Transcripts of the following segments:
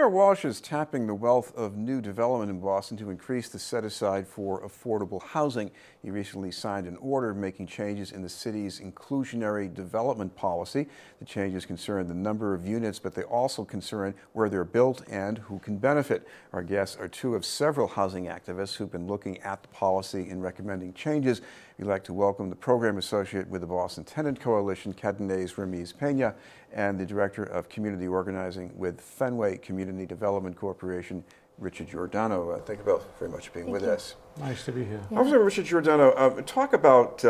Mayor Walsh is tapping the wealth of new development in Boston to increase the set-aside for affordable housing. He recently signed an order making changes in the city's inclusionary development policy. The changes concern the number of units, but they also concern where they're built and who can benefit. Our guests are two of several housing activists who've been looking at the policy and recommending changes. We'd like to welcome the program associate with the Boston Tenant Coalition, Kadineyse, Ramize, Peña, and the director of community organizing with Fenway Community Development Corporation, Richard Giordano. Thank you both very much for being with us. Nice to be here. Yeah. Also, Richard Giordano, talk about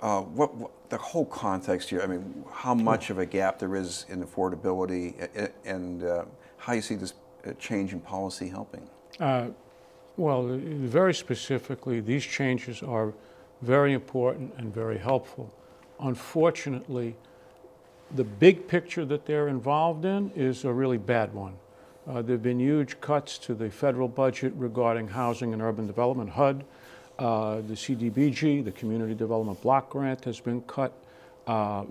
what the whole context here. I mean, how much of a gap there is in affordability, and how you see this change in policy helping. Well, very specifically, these changes are very important and very helpful. Unfortunately, the big picture that they're involved in is a really bad one. There have been huge cuts to the federal budget regarding housing and urban development, HUD. The CDBG, the Community Development Block Grant, has been cut.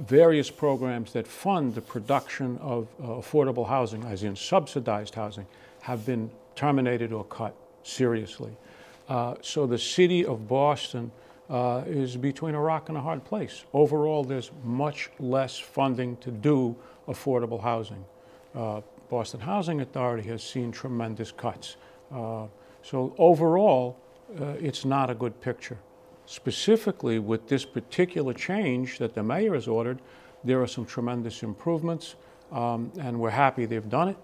Various programs that fund the production of affordable housing, as in subsidized housing, have been terminated or cut seriously. So the city of Boston is between a rock and a hard place. Overall, there's much less funding to do affordable housing. Boston Housing Authority has seen tremendous cuts. So overall, it's not a good picture. Specifically, with this particular change that the mayor has ordered, there are some tremendous improvements, and we're happy they've done it.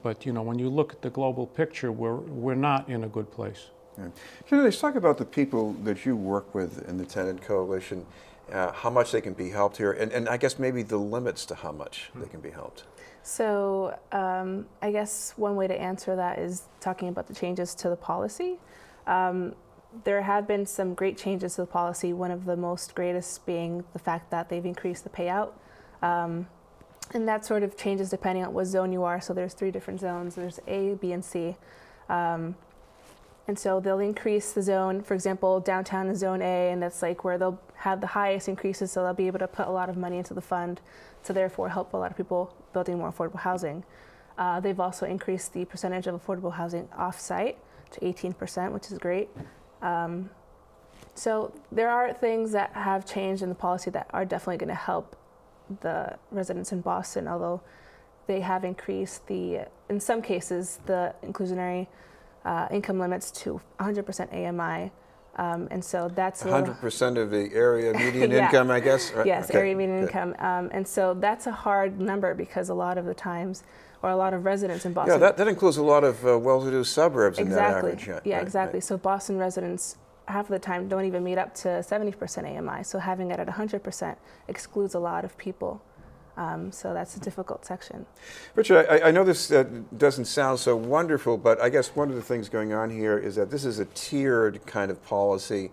But you know, when you look at the global picture, we're not in a good place. Yeah. Can you talk about the people that you work with in the Tenant Coalition, how much they can be helped here, and I guess maybe the limits to how much they can be helped? So I guess one way to answer that is talking about the changes to the policy. There have been some great changes to the policy, one of the most greatest being the fact that they've increased the payout. And that sort of changes depending on what zone you are. So there's 3 different zones. There's A, B, and C. And so they'll increase the zone, for example, downtown is zone A, and that's like where they'll have the highest increases, so they'll be able to put a lot of money into the fund to therefore help a lot of people building more affordable housing. They've also increased the percentage of affordable housing off-site to 18%, which is great. So there are things that have changed in the policy that are definitely going to help the residents in Boston, although they have increased in some cases, the inclusionary income limits to 100% AMI, and so that's 100% of the area median income, I guess? Right? Yes, okay. Area median income, and so that's a hard number because a lot of the times, or a lot of residents in Boston. Yeah, that includes a lot of well-to-do suburbs in that average. Yeah, exactly. Right. So Boston residents half of the time don't even meet up to 70% AMI, so having it at 100% excludes a lot of people. So that's a difficult section. Richard, I know this doesn't sound so wonderful, but I guess one of the things going on here is that this is a tiered kind of policy.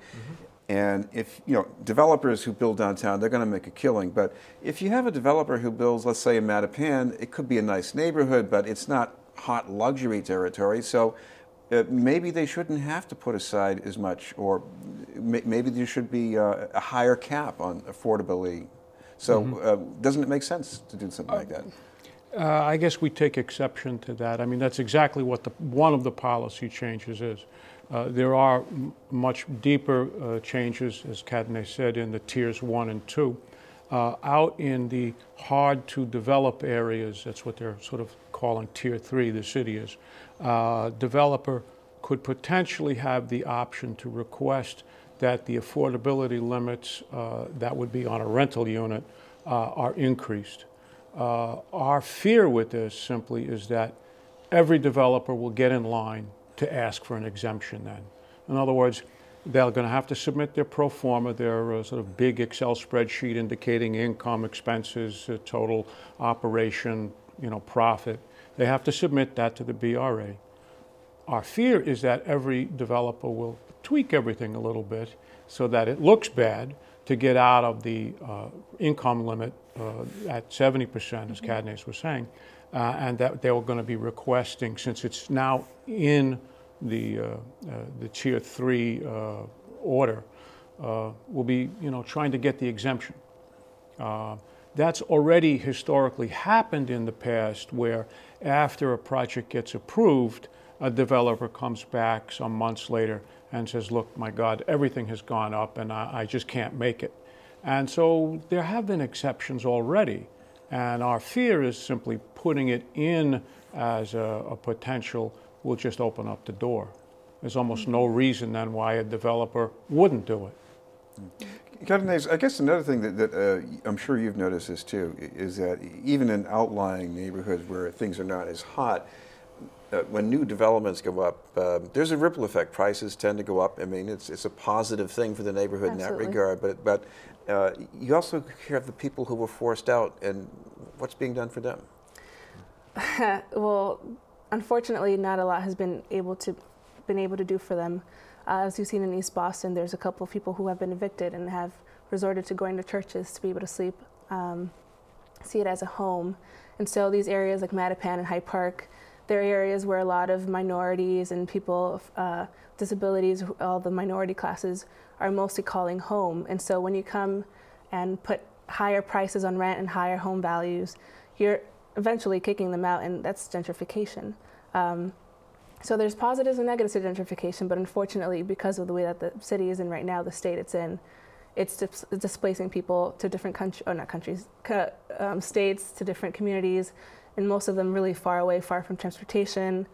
And if, you know, developers who build downtown, they're going to make a killing. But if you have a developer who builds, let's say, in Mattapan, it could be a nice neighborhood, but it's not hot luxury territory. So maybe they shouldn't have to put aside as much, or maybe there should be a higher cap on affordability. So doesn't it make sense to do something like that? I guess we take exception to that. I mean, that's exactly what one of the policy changes is. There are much deeper changes, as Kadineyse said, in the tiers 1 and 2. Out in the hard-to-develop areas, that's what they're sort of calling tier 3, the city is, developer could potentially have the option to request that the affordability limits that would be on a rental unit are increased. Our fear with this simply is that every developer will get in line to ask for an exemption then. In other words, they're going to have to submit their pro forma, their sort of big Excel spreadsheet indicating income, expenses, total operation, you know, profit. They have to submit that to the BRA. Our fear is that every developer will tweak everything a little bit so that it looks bad to get out of the income limit at 70%, as Kadineyse was saying, and that they were going to be requesting, since it's now in the tier 3 order, will be, you know, trying to get the exemption. That's already historically happened in the past, where after a project gets approved, a developer comes back some months later and says, look, my God, everything has gone up and I just can't make it. And so there have been exceptions already. And our fear is simply putting it in as a potential will just open up the door. There's almost no reason then why a developer wouldn't do it. Kadineyse, I guess another thing that I'm sure you've noticed this too, is that even in outlying neighborhoods where things are not as hot, when new developments go up, there's a ripple effect. Prices tend to go up. I mean, it's a positive thing for the neighborhood Absolutely. in that regard. But you also have the people who were forced out, and what's being done for them? Well, unfortunately, not a lot has been able to do for them. As you've seen in East Boston, there's a couple of people who have been evicted and have resorted to going to churches to be able to sleep, see it as a home. And so these areas like Mattapan and Hyde Park, they're areas where a lot of minorities and people with disabilities, all the minority classes, are mostly calling home. And so when you come and put higher prices on rent and higher home values, you're eventually kicking them out, and that's gentrification. So there's positives and negatives to gentrification, but unfortunately, because of the way that the city is in right now, the state it's in, it's displacing people to different states, to different communities, and most of them really far away, far from transportation,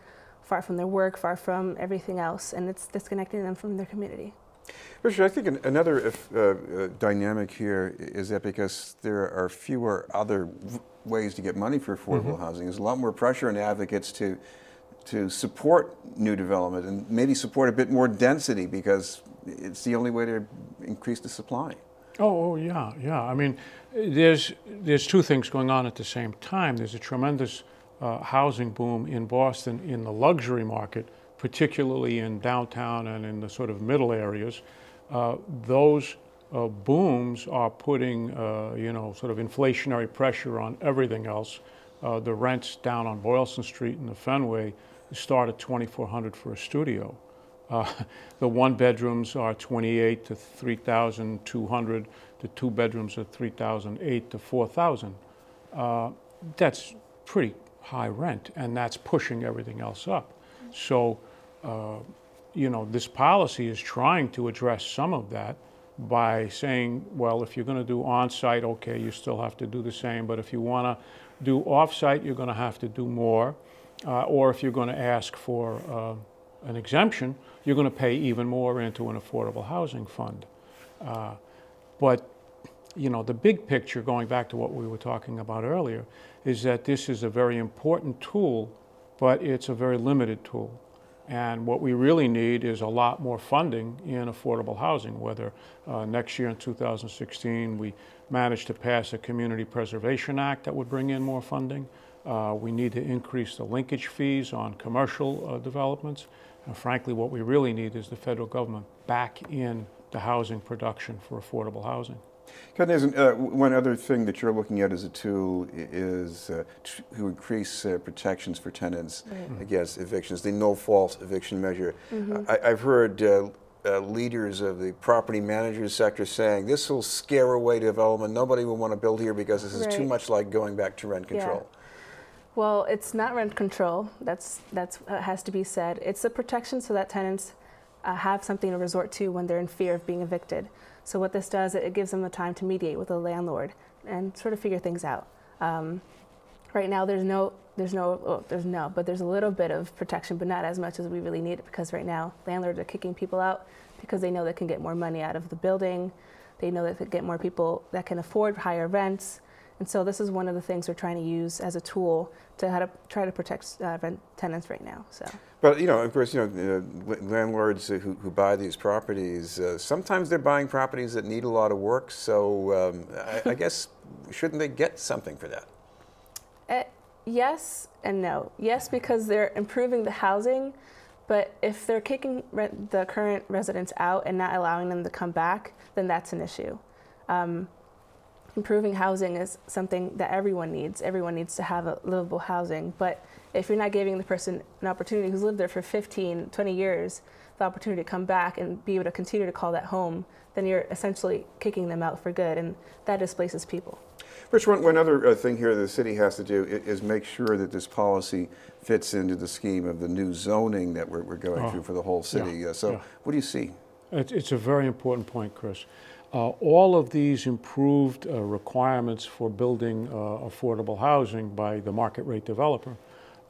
far from their work, far from everything else, and it's disconnecting them from their community. Richard, I think another dynamic here is that because there are fewer other ways to get money for affordable housing, there's a lot more pressure on advocates to support new development and maybe support a bit more density because it's the only way to increase the supply. Oh yeah. I mean, there's two things going on at the same time. There's a tremendous housing boom in Boston in the luxury market, particularly in downtown and in the sort of middle areas. Those booms are putting, sort of inflationary pressure on everything else. The rents down on Boylston Street in the Fenway start at $2,400 for a studio. The one bedrooms are $28,000 to $3,200. The two bedrooms are $3,800 to $4,000. That's pretty high rent, and that's pushing everything else up. So, this policy is trying to address some of that by saying, well, if you're going to do on-site, okay, you still have to do the same, but if you want to do off-site, you're going to have to do more. Or if you're going to ask for an exemption, you're going to pay even more into an affordable housing fund. But the big picture, going back to what we were talking about earlier, is that this is a very important tool, but it's a very limited tool. And what we really need is a lot more funding in affordable housing, whether next year in 2016 we managed to pass a Community Preservation Act that would bring in more funding. We need to increase the linkage fees on commercial developments. And frankly, what we really need is the federal government back in the housing production for affordable housing. Kadineyse, one other thing that you're looking at as a tool is to increase protections for tenants against evictions, the no-fault eviction measure. I've heard leaders of the property managers sector saying this will scare away development. Nobody will want to build here because this is too much like going back to rent control. Yeah. Well, it's not rent control. That's has to be said. It's a protection so that tenants have something to resort to when they're in fear of being evicted. So what this does, it gives them the time to mediate with the landlord and sort of figure things out. Right now, there's a little bit of protection, but not as much as we really need it, because right now landlords are kicking people out because they know they can get more money out of the building. They know that they get more people that can afford higher rents. And so this is one of the things we're trying to use as a tool to try to protect rent tenants right now. So. But of course, landlords who buy these properties, sometimes they're buying properties that need a lot of work. So I guess shouldn't they get something for that? Yes and no. Yes, because they're improving the housing, but if they're kicking the current residents out and not allowing them to come back, then that's an issue. Improving housing is something that everyone needs. Everyone needs to have a livable housing, but if you're not giving the person an opportunity who's lived there for 15, 20 years, the opportunity to come back and be able to continue to call that home, then you're essentially kicking them out for good, and that displaces people. Rich, one other thing here the city has to do is make sure that this policy fits into the scheme of the new zoning that we're going through for the whole city. What do you see? It's a very important point, Chris. All of these improved requirements for building affordable housing by the market rate developer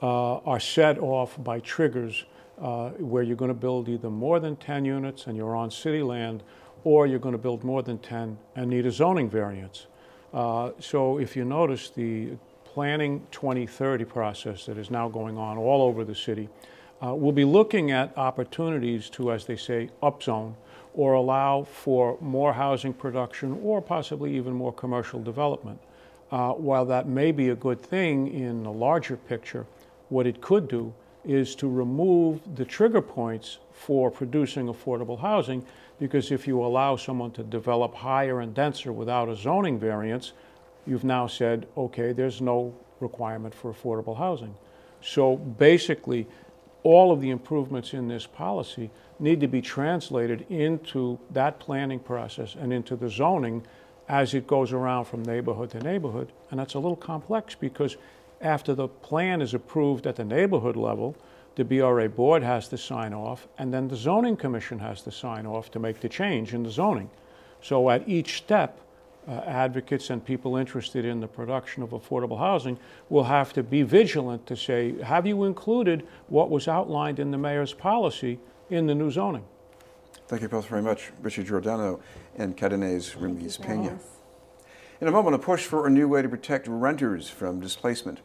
are set off by triggers where you're going to build either more than 10 units and you're on city land, or you're going to build more than 10 and need a zoning variance. So if you notice, the Planning 2030 process that is now going on all over the city, we'll be looking at opportunities to, as they say, upzone or allow for more housing production or possibly even more commercial development. While that may be a good thing in the larger picture, what it could do is to remove the trigger points for producing affordable housing, because if you allow someone to develop higher and denser without a zoning variance, you've now said, okay, there's no requirement for affordable housing. So basically, all of the improvements in this policy need to be translated into that planning process and into the zoning as it goes around from neighborhood to neighborhood. And that's a little complex because after the plan is approved at the neighborhood level, the BRA board has to sign off, and then the zoning commission has to sign off to make the change in the zoning. So at each step, advocates and people interested in the production of affordable housing will have to be vigilant to say, have you included what was outlined in the mayor's policy in the new zoning? Thank you both very much, Richard Giordano and Kadineyse Ramize Peña. In a moment, a push for a new way to protect renters from displacement.